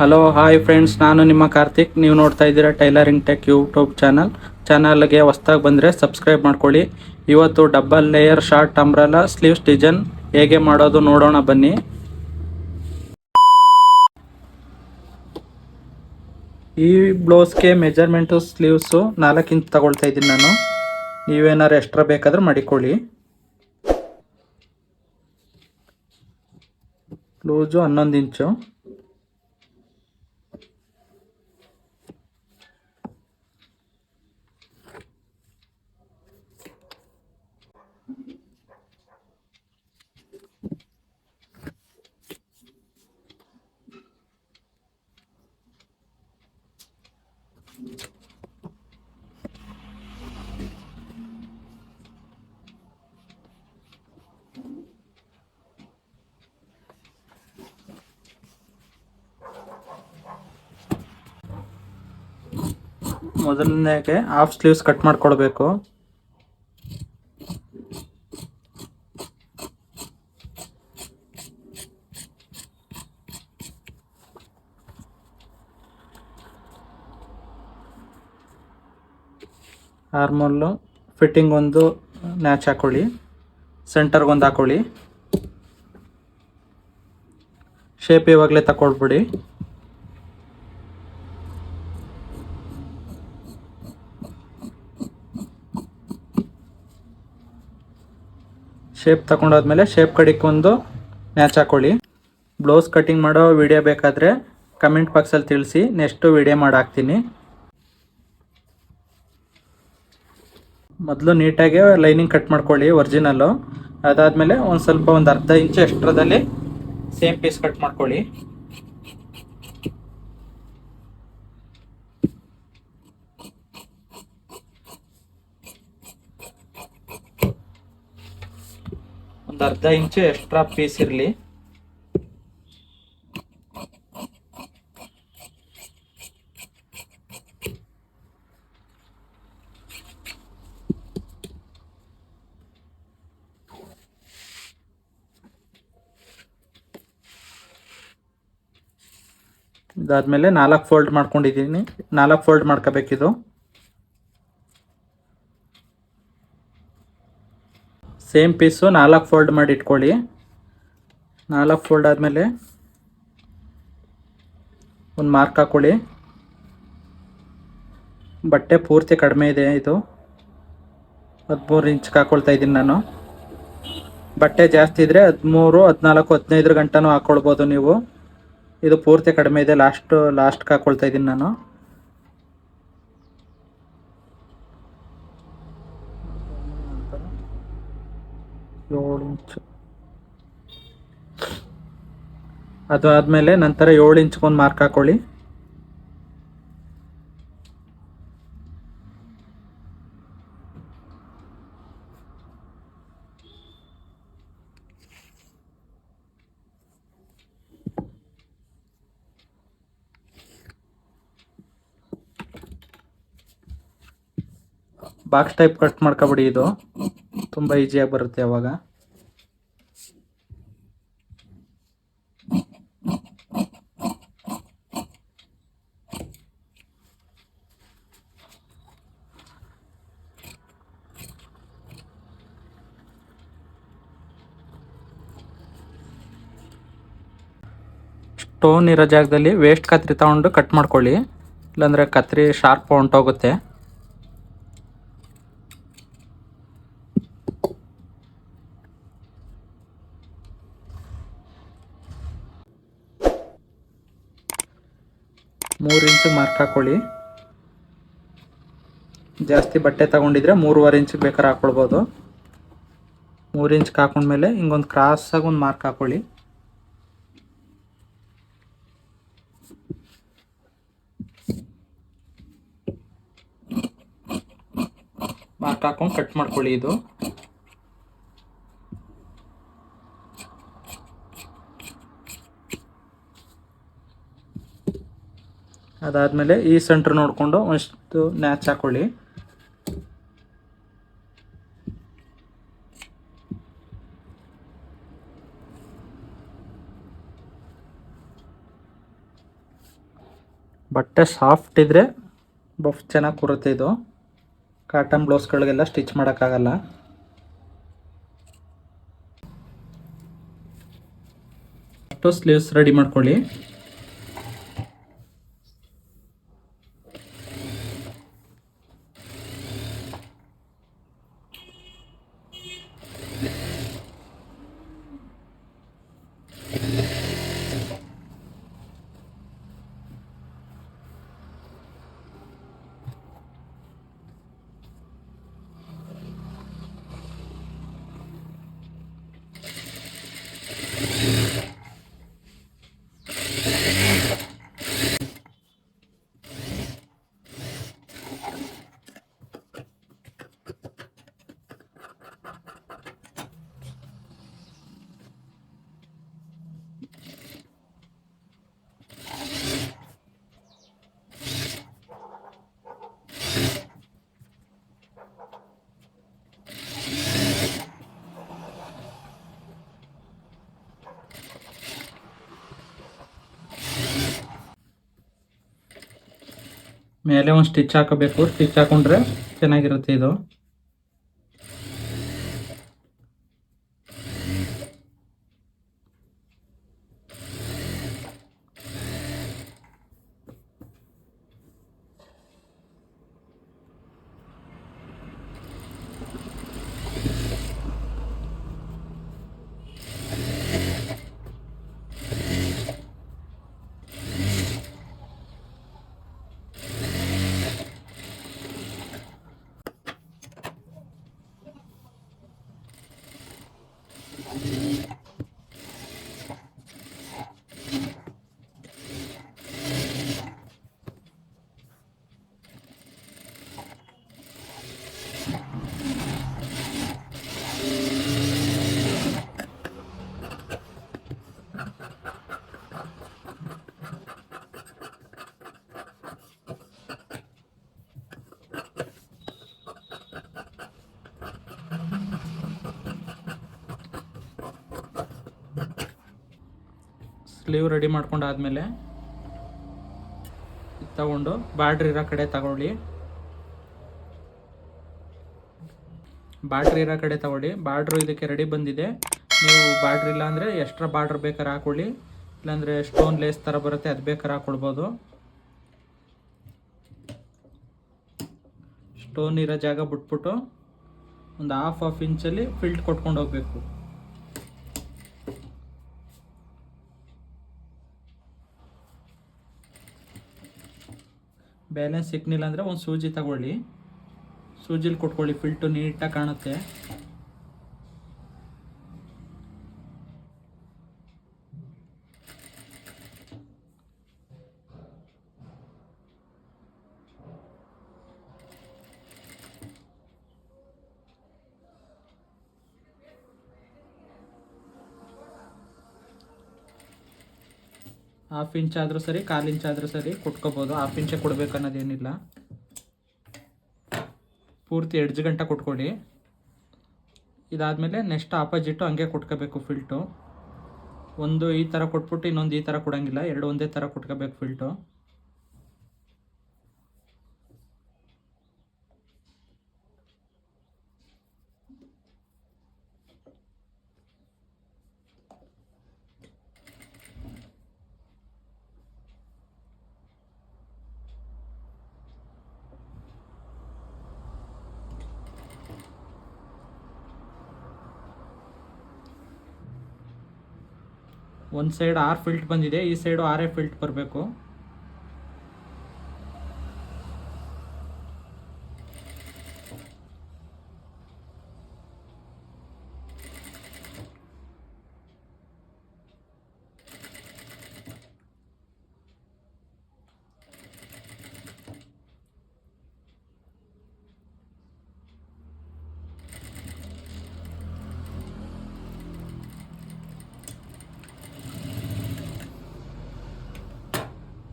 Hello hi friends, ನಾನು ನಿಮ್ಮ ಕಾರ್ತಿಕ್. ನೀವು ನೋಡ್ತಾ ಇದ್ದೀರಾ ಟೈಲರಿಂಗ್ ಟೆಕ್ ಯೂಟ್ಯೂಬ್ ಚಾನಲ್ಗೆ ಹೊಸ್ದಾಗಿ ಬಂದರೆ ಸಬ್ಸ್ಕ್ರೈಬ್ ಮಾಡ್ಕೊಳ್ಳಿ. ಇವತ್ತು double layer short umbrella sleeves design ಹೇಗೆ ಮಾಡೋದು ನೋಡೋಣ ಬನ್ನಿ. ಈ ಬ್ಲೌಸ್ಗೆ ಮೆಜರ್ಮೆಂಟು ಸ್ಲೀವ್ಸು 4 ಇಂಚ್ ತಗೊಳ್ತಾ ಇದ್ದೀನಿ ನಾನು. ನೀವೇನಾರು ಎಕ್ಸ್ಟ್ರಾ ಬೇಕಾದ್ರೆ ಮಾಡಿಕೊಳ್ಳಿ. ಲೂಸು 11 ಇಂಚು. ಮೊದಲನೇಗೆ ಹಾಫ್ ಸ್ಲೀವ್ಸ್ ಕಟ್ ಮಾಡ್ಕೊಳ್ಬೇಕು. ಆರ್ಮೋಲು ಫಿಟ್ಟಿಂಗ್ ಒಂದು ನ್ಯಾಚ್ ಹಾಕೊಳ್ಳಿ, ಸೆಂಟರ್ಗೊಂದು ಹಾಕೊಳ್ಳಿ. ಶೇಪ್ ಇವಾಗಲೇ ತಗೊಳ್ಬಿಡಿ. ಶೇಪ್ ತಗೊಂಡಾದ್ಮೇಲೆ ಶೇಪ್ ಕಡಿಗೆ ಒಂದು ಮ್ಯಾಚ್ ಹಾಕೊಳ್ಳಿ. ಬ್ಲೌಸ್ ಕಟಿಂಗ್ ಮಾಡೋ ವಿಡಿಯೋ ಬೇಕಾದರೆ ಕಮೆಂಟ್ ಬಾಕ್ಸಲ್ಲಿ ತಿಳಿಸಿ, ನೆಕ್ಸ್ಟು ವಿಡಿಯೋ ಮಾಡಾಕ್ತೀನಿ. ಮೊದಲು ನೀಟಾಗಿ ಲೈನಿಂಗ್ ಕಟ್ ಮಾಡ್ಕೊಳ್ಳಿ ಒರಿಜಿನಲ್ಲು. ಅದಾದಮೇಲೆ ಒಂದು ಅರ್ಧ ಇಂಚು ಎಕ್ಸ್ಟ್ರಾದಲ್ಲಿ ಸೇಮ್ ಪೀಸ್ ಕಟ್ ಮಾಡ್ಕೊಳ್ಳಿ. ಒಂದು ಅರ್ಧ ಇಂಚು ಎಕ್ಸ್ಟ್ರಾ ಪೀಸ್ ಇರಲಿ. ಇದಾದ್ಮೇಲೆ 4 ಫೋಲ್ಡ್ ಮಾಡ್ಕೊಂಡಿದ್ದೀನಿ. 4 ಫೋಲ್ಡ್ ಮಾಡ್ಕೋಬೇಕಿದು. ಸೇಮ್ ಪೀಸು 4 ಫೋಲ್ಡ್ ಮಾಡಿ ಇಟ್ಕೊಳ್ಳಿ. 4 ಫೋಲ್ಡ್ ಆದಮೇಲೆ ಒಂದು ಮಾರ್ಕ್ ಹಾಕೊಳ್ಳಿ. ಬಟ್ಟೆ ಪೂರ್ತಿ ಕಡಿಮೆ ಇದೆ, ಇದು 13 ಇಂಚ್ಗೆ ಹಾಕೊಳ್ತಾ ಇದ್ದೀನಿ ನಾನು. ಬಟ್ಟೆ ಜಾಸ್ತಿ ಇದ್ದರೆ 13, 14, 15 ಗಂಟನೂ ಹಾಕ್ಕೊಳ್ಬೋದು ನೀವು. ಇದು ಪೂರ್ತಿ ಕಡಿಮೆ ಇದೆ, ಲಾಸ್ಟ್ಗೆ ಹಾಕ್ಕೊಳ್ತಾ ಇದ್ದೀನಿ ನಾನು. ಅದು ಆದಮೇಲೆ ನಂತರ 7 ಇಂಚ್ಗೊಂದು ಮಾರ್ಕ್ ಹಾಕೊಳ್ಳಿ. ಬಾಕ್ಸ್ ಟೈಪ್ ಕಟ್ ಮಾಡ್ಕೊಬಿಡಿ, ಇದು ತುಂಬ ಈಸಿಯಾಗಿ ಬರುತ್ತೆ ಅವಾಗ. ಸ್ಟೋನ್ ಇರೋ ಜಾಗದಲ್ಲಿ ವೇಸ್ಟ್ ಕತ್ರಿ ತಗೊಂಡು ಕಟ್ ಮಾಡ್ಕೊಳ್ಳಿ, ಇಲ್ಲಾಂದರೆ ಕತ್ರಿ ಶಾರ್ಪ್ ಹೊಂಟೋಗುತ್ತೆ. ಮೂರು ಇಂಚು ಮಾರ್ಕ್ ಹಾಕೊಳ್ಳಿ. ಜಾಸ್ತಿ ಬಟ್ಟೆ ತಗೊಂಡಿದ್ರೆ 3.5 ಇಂಚಿಗೆ ಬೇಕಾದ್ರೆ ಹಾಕ್ಕೊಳ್ಬೋದು. 3 ಇಂಚ್ಗೆ ಹಾಕೊಂಡ್ಮೇಲೆ ಹಿಂಗೊಂದು ಕ್ರಾಸಾಗಿ ಒಂದು ಮಾರ್ಕ್ ಹಾಕೊಳ್ಳಿ. ಮಾರ್ಕ್ ಹಾಕೊಂಡು ಕಟ್ ಮಾಡ್ಕೊಳ್ಳಿ ಇದು. ಅದಾದಮೇಲೆ ಈ ಸೆಂಟ್ರ್ ನೋಡಿಕೊಂಡು ಒಂದಿಷ್ಟು ನ್ಯಾಚ್ ಹಾಕೊಳ್ಳಿ. ಬಟ್ಟೆ ಸಾಫ್ಟ್ ಇದ್ದರೆ ಬಫ್ ಚೆನ್ನಾಗಿ ಕೂರುತ್ತೆ. ಇದು ಕಾಟನ್ ಬ್ಲೌಸ್ಗಳಿಗೆಲ್ಲ ಸ್ಟಿಚ್ ಮಾಡೋಕ್ಕಾಗಲ್ಲ. ಫಸ್ಟು ಸ್ಲೀವ್ಸ್ ರೆಡಿ ಮಾಡ್ಕೊಳ್ಳಿ. ಮೇಲೆ ಒಂದು ಸ್ಟಿಚ್ ಹಾಕಬೇಕು. ಸ್ಟಿಚ್ ಹಾಕೊಂಡ್ರೆ ಚೆನ್ನಾಗಿರುತ್ತೆ ಇದು. ಸ್ಲೀವ್ ರೆಡಿ ಮಾಡ್ಕೊಂಡಾದ್ಮೇಲೆ ತಗೊಂಡು ಬಾರ್ಡ್ರ್ ಇರೋ ಕಡೆ ತಗೊಳ್ಳಿ. ಬಾರ್ಡ್ರು ಇದಕ್ಕೆ ರೆಡಿ ಬಂದಿದೆ. ನೀವು ಬಾರ್ಡ್ರ್ ಇಲ್ಲ ಅಂದರೆ ಎಕ್ಸ್ಟ್ರಾ ಬಾರ್ಡ್ರ್ ಬೇಕಾದ್ರೆ ಹಾಕೊಳ್ಳಿ, ಇಲ್ಲಾಂದರೆ ಸ್ಟೋನ್ ಲೇಸ್ ಥರ ಬರುತ್ತೆ, ಅದು ಬೇಕಾದ್ರೆ ಹಾಕ್ಕೊಳ್ಬೋದು. ಸ್ಟೋನ್ ಇರೋ ಜಾಗ ಬಿಟ್ಬಿಟ್ಟು ಒಂದು ಹಾಫ್ ಇಂಚಲ್ಲಿ ಫಿಲ್ಟ್ ಕೊಟ್ಕೊಂಡು ಹೋಗಬೇಕು. ಬ್ಯಾಲೆನ್ಸ್ ಸಿಕ್ನಿಲ್ಲ ಅಂದರೆ ಒಂದು ಸೂಜಿ ತಗೊಳ್ಳಿ, ಸೂಜಿಲಿ ಕೊಟ್ಕೊಳ್ಳಿ, ಫಿಲ್ಟು ನೀಟಾಗಿ ಕಾಣುತ್ತೆ. ಹಾಫ್ ಇಂಚ್ ಆದರೂ ಸರಿ, 1/4 ಇಂಚ್ ಆದರೂ ಸರಿ ಕೊಟ್ಕೋಬೋದು. ಹಾಫ್ ಇಂಚೇ ಕೊಡಬೇಕು ಅನ್ನೋದೇನಿಲ್ಲ. ಪೂರ್ತಿ ಎಡ್ಜ್ ಗಂಟ ಕೊಟ್ಕೊಳ್ಳಿ. ಇದಾದಮೇಲೆ ನೆಕ್ಸ್ಟ್ ಆಪೋಸಿಟ್ಟು ಹಂಗೆ ಕೊಟ್ಕೋಬೇಕು ಫಿಲ್ಟು. ಒಂದು ಈ ಥರ ಕೊಟ್ಬಿಟ್ಟು ಇನ್ನೊಂದು ಈ ಥರ ಕೊಡೋಂಗಿಲ್ಲ, ಎರಡು ಒಂದೇ ಥರ ಕೊಟ್ಕೋಬೇಕು ಫಿಲ್ಟು. ಒಂದು ಸೈಡ್ 6 ಫಿಲ್ಟ್ ಬಂದಿದೆ, ಈ ಸೈಡು 6 ಫಿಲ್ಟ್ ಬರಬೇಕು.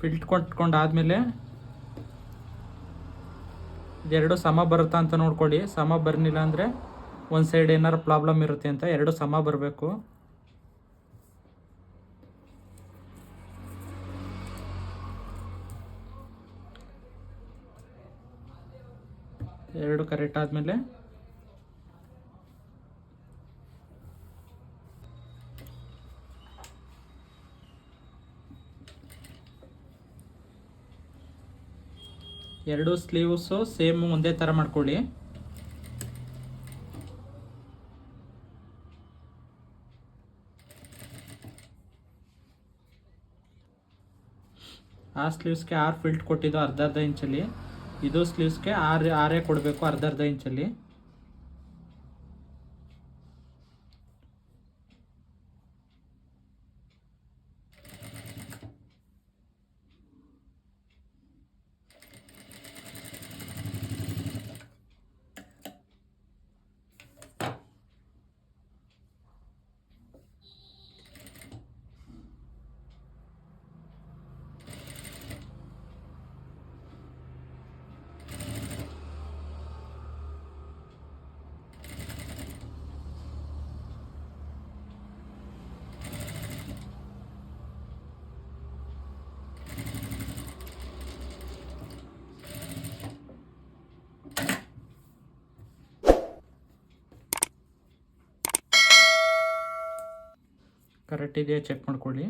ಫಿಲ್ಟ್ ಕೊಟ್ಕೊಂಡಾದ್ಮೇಲೆ ಇದೆರಡು ಸಮ ಬರುತ್ತಾ ಅಂತ ನೋಡ್ಕೊಳ್ಳಿ. ಸಮ ಬರ್ನಿಲ್ಲ ಅಂದರೆ ಒಂದು ಸೈಡ್ ಏನಾರು ಪ್ರಾಬ್ಲಮ್ ಇರುತ್ತೆ ಅಂತ. ಎರಡು ಸಮ ಬರಬೇಕು. ಎರಡು ಕರೆಕ್ಟ್ ಆದಮೇಲೆ ಎರಡು ಸ್ಲೀವ್ಸು ಸೇಮ್ ಒಂದೇ ಥರ ಮಾಡ್ಕೊಳ್ಳಿ. ಆ ಸ್ಲೀವ್ಸ್ಗೆ 6 ಫಿಲ್ಟ್ ಕೊಟ್ಟಿದ್ದು ಅರ್ಧ ಇಂಚಲ್ಲಿ, ಇದು ಸ್ಲೀವ್ಸ್ಗೆ 6 ಕೊಡಬೇಕು ಅರ್ಧ ಇಂಚಲ್ಲಿ. ಕರೆಕ್ಟ್ ಇದೆಯಾ ಚೆಕ್ ಮಾಡ್ಕೊಳ್ಳಿ.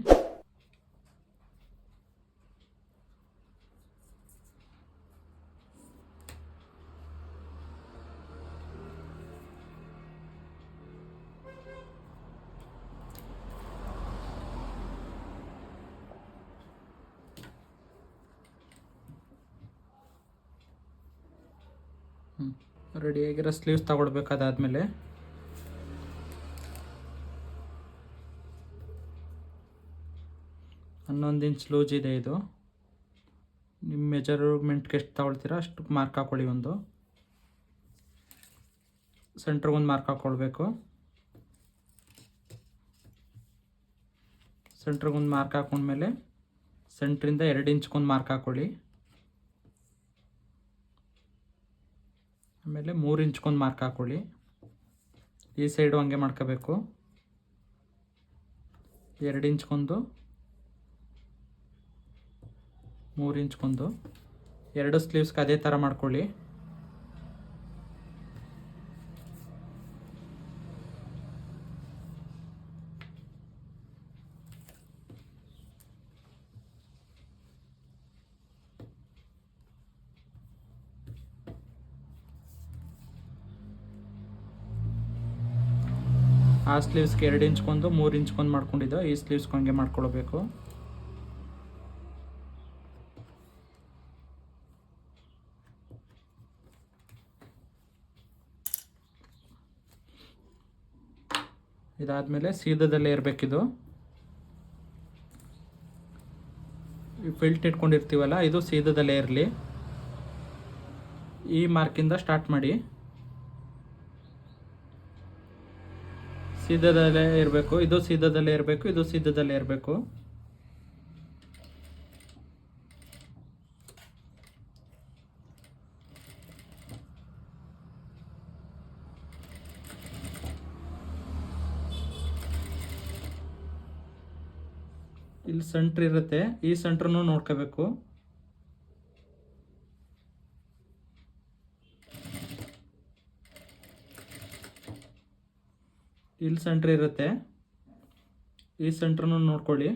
ರೆಡಿಯಾಗಿರೋ ಸ್ಲೀವ್ಸ್ ತಗೊಳ್ಬೇಕು. ಅದಾದಮೇಲೆ 11 ಇಂಚ್ ಲೂಜ್ ಇದೆ ಇದು. ನಿಮ್ಮ ಮೆಜರ್ಮೆಂಟ್ಗೆ ಎಷ್ಟು ತಗೊಳ್ತೀರಾ ಅಷ್ಟು ಮಾರ್ಕ್ ಹಾಕ್ಕೊಳ್ಳಿ. ಒಂದು ಸೆಂಟ್ರಿಗೊಂದು ಮಾರ್ಕ್ ಹಾಕ್ಕೊಳ್ಬೇಕು. ಸೆಂಟ್ರಿಗೊಂದು ಮಾರ್ಕ್ ಹಾಕ್ಕೊಂಡ್ಮೇಲೆ ಸೆಂಟ್ರಿಂದ 2 ಇಂಚ್ಗೊಂದು ಮಾರ್ಕ್ ಹಾಕ್ಕೊಳ್ಳಿ. ಆಮೇಲೆ 3 ಇಂಚ್ಗೊಂದು ಮಾರ್ಕ್ ಹಾಕ್ಕೊಳ್ಳಿ. ಈ ಸೈಡು ಹಂಗೆ ಮಾಡ್ಕೋಬೇಕು. 2 ಇಂಚ್ಗೊಂದು, 3 ಇಂಚ್ಗೊಂದು. ಎರಡು ಸ್ಲೀವ್ಸ್ಗೆ ಅದೇ ಥರ ಮಾಡ್ಕೊಳ್ಳಿ. ಆ ಸ್ಲೀವ್ಸ್ಗೆ 2 ಇಂಚ್ಗೊಂದು, 3 ಇಂಚ್ಗೊಂದು ಮಾಡ್ಕೊಂಡಿದ್ದೋ ಈ ಸ್ಲೀವ್ಸ್ಗೆ ಹಂಗೆ ಮಾಡ್ಕೊಳ್ಬೇಕು. ಇದಾದಮೇಲೆ ಸೀದದಲ್ಲೇ ಇರಬೇಕಿದು. ಫಿಲ್ಟ್ ಇಟ್ಕೊಂಡಿರ್ತೀವಲ್ಲ ಇದು ಸೀದದಲ್ಲೇ ಇರಲಿ. ಈ ಮಾರ್ಕಿಂದ ಸ್ಟಾರ್ಟ್ ಮಾಡಿ. ಸೀದದಲ್ಲೇ ಇರಬೇಕು, ಇದು ಸೀದದಲ್ಲೇ ಇರಬೇಕು, ಇದು ಸೀದದಲ್ಲೇ ಇರಬೇಕು. ಇಲ್ಲಿ ಸೆಂಟ್ರ್ ಇರುತ್ತೆ, ಈ ಸೆಂಟ್ರನ್ನು ನೋಡ್ಕೋಬೇಕು. ಇಲ್ಲಿ ಸೆಂಟ್ರ್ ಇರುತ್ತೆ, ಈ ಸೆಂಟ್ರನ್ನು ನೋಡ್ಕೊಳ್ಳಿ.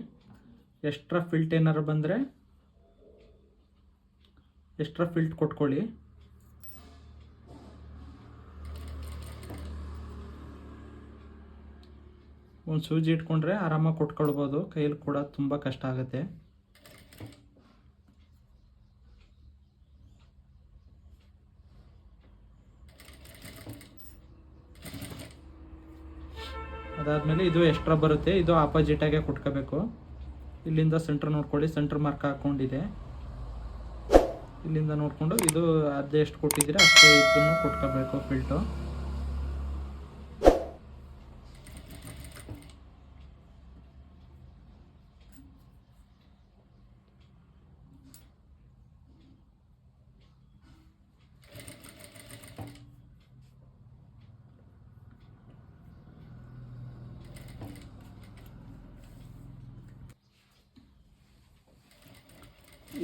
ಎಕ್ಸ್ಟ್ರಾ ಫಿಲ್ಟ್ ಏನಾರು ಬಂದರೆ ಎಕ್ಸ್ಟ್ರಾ ಫಿಲ್ಟ್ ಕೊಟ್ಕೊಳ್ಳಿ. ಒಂದು ಸೂಜಿ ಇಟ್ಕೊಂಡ್ರೆ ಆರಾಮಾಗಿ ಕೊಟ್ಕೊಳ್ಬೋದು. ಕೈಯಲ್ಲಿ ಕೂಡ ತುಂಬ ಕಷ್ಟ ಆಗುತ್ತೆ. ಅದಾದಮೇಲೆ ಇದು ಎಕ್ಸ್ಟ್ರಾ ಬರುತ್ತೆ, ಇದು ಆಪೋಸಿಟಾಗೆ ಕೊಟ್ಕೋಬೇಕು. ಇಲ್ಲಿಂದ ಸೆಂಟ್ರ್ ನೋಡ್ಕೊಳ್ಳಿ, ಸೆಂಟ್ರ್ ಮಾರ್ಕ್ ಹಾಕ್ಕೊಂಡಿದೆ. ಇಲ್ಲಿಂದ ನೋಡಿಕೊಂಡು ಇದು ಅದೇ ಎಷ್ಟು ಕೊಟ್ಟಿದ್ದೀರಾ ಅಷ್ಟೇ ಇದನ್ನು ಕೊಟ್ಕೋಬೇಕು ಫಿಲ್ಟು.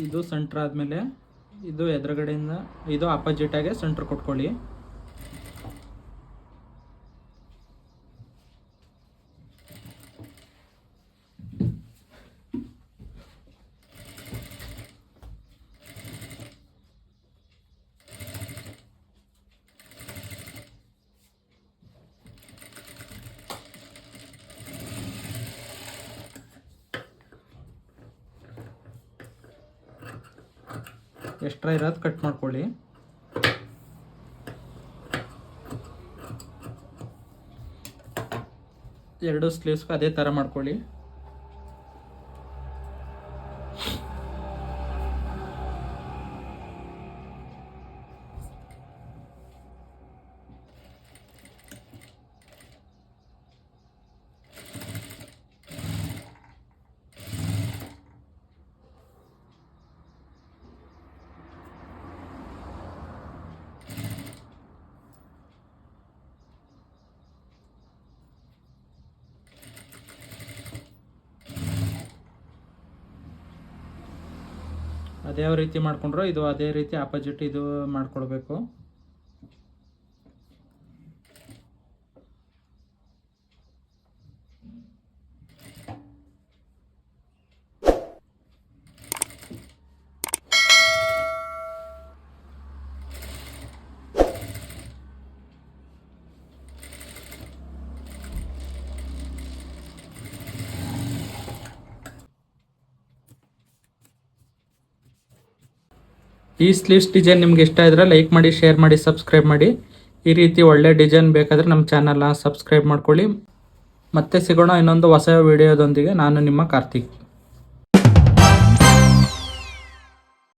ಇದು ಸೆಂಟ್ರ್ ಆದಮೇಲೆ ಇದು ಎದುರುಗಡೆಯಿಂದ ಇದು ಆಪೋಸಿಟಾಗೆ ಸೆಂಟ್ರ್ ಕೊಟ್ಕೊಳ್ಳಿ. ಎಕ್ಸ್ಟ್ರಾ ಇರೋದು ಕಟ್ ಮಾಡ್ಕೊಳ್ಳಿ. ಎರಡು ಸ್ಲೀವ್ಸ್ಗೂ ಅದೇ ಥರ ಮಾಡ್ಕೊಳ್ಳಿ. ಅದೇ ಯಾವ ರೀತಿ ಮಾಡ್ಕೊಂಡ್ರೋ ಇದು ಅದೇ ರೀತಿ ಆಪೋಸಿಟ್ ಇದು ಮಾಡ್ಕೊಳ್ಬೇಕು. ಈ ಸ್ಲೀವ್ಸ್ ಡಿಸೈನ್ ನಿಮ್ಗೆ ಇಷ್ಟ ಇದ್ರೆ ಲೈಕ್ ಮಾಡಿ, ಶೇರ್ ಮಾಡಿ, ಸಬ್ಸ್ಕ್ರೈಬ್ ಮಾಡಿ. ಈ ರೀತಿ ಒಳ್ಳೆ ಡಿಸೈನ್ ಬೇಕಾದರೆ ನಮ್ಮ ಚಾನಲ್ನ ಸಬ್ಸ್ಕ್ರೈಬ್ ಮಾಡ್ಕೊಳ್ಳಿ. ಮತ್ತೆ ಸಿಗೋಣ ಇನ್ನೊಂದು ಹೊಸ ವಿಡಿಯೋದೊಂದಿಗೆ. ನಾನು ನಿಮ್ಮ ಕಾರ್ತಿಕ್.